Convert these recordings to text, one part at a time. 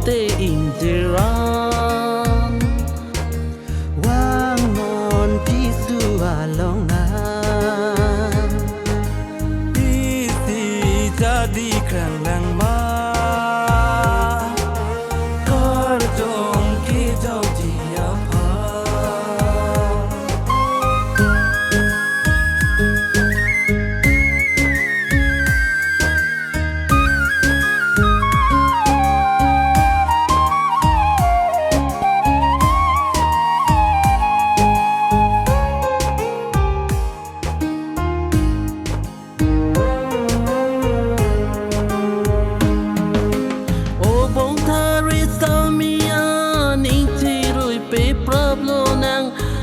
korte injeran wang non tisu along nan isi jadi kerang ma kar jong ki jau dia pa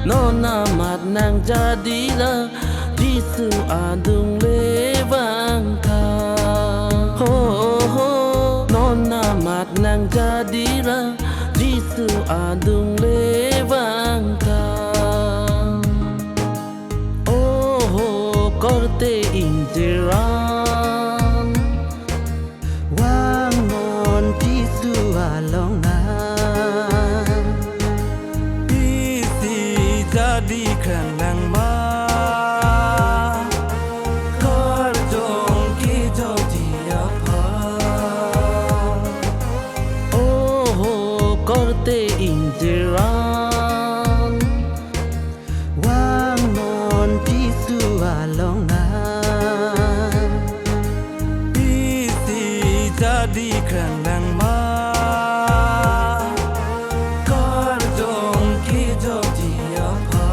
nona mat nang jadira Jisu adung lewang ka ho ho nona mat nang jadira Jisu adung lewang ka oh ho korte injeran wang non tisu along nan jadi kerang ma kar jong ki jau dia pa oh ho korte injeran wang non tisu along nan isi jadi kerang ma kar jong ki jau dia pa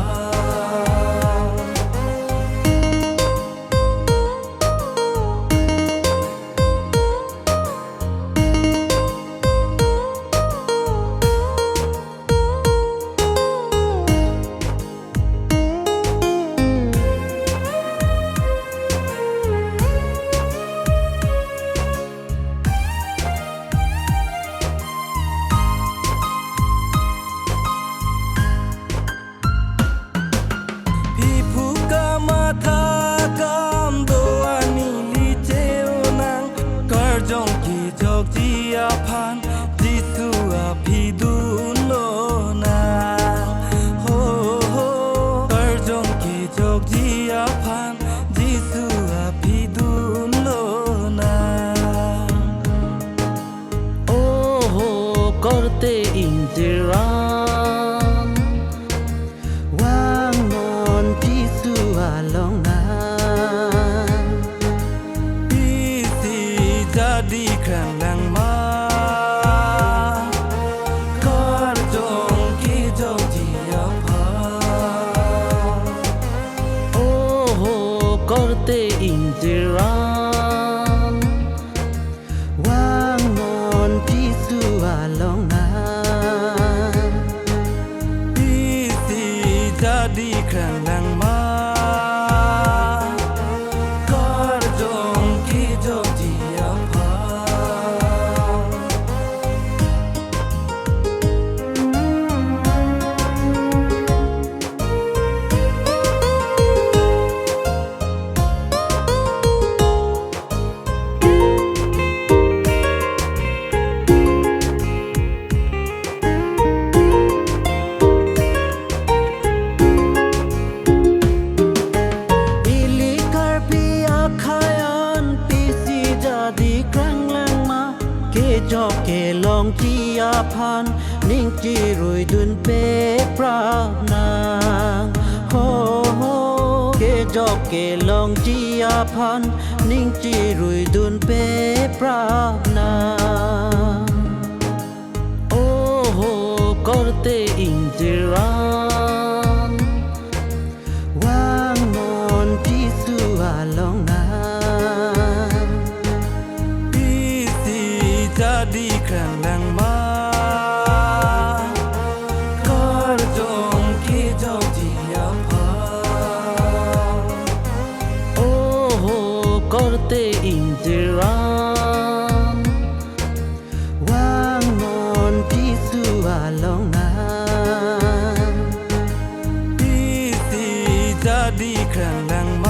pan Jisu api dulo na ho ho karjong ki jog jia pan Jisu api dulo na oh ho korte injeran wang non tisu along nan isi jadi kerang ma korte injeran wang non tisu along nan isi jadi kerang ma kar jong ki jau dia pa cho kể lòng chi a pan ninh chi rồi đun bê pra nàng ho ho kể cho kể lòng chi a pan ninh chi rồi đun bê pra nàng oh ho korte injeran wang non tisu along nan jadi kerang ma kar jong ki jau dia pa oh ho korte injeran wang non tisu along nan isi jadi kerang ma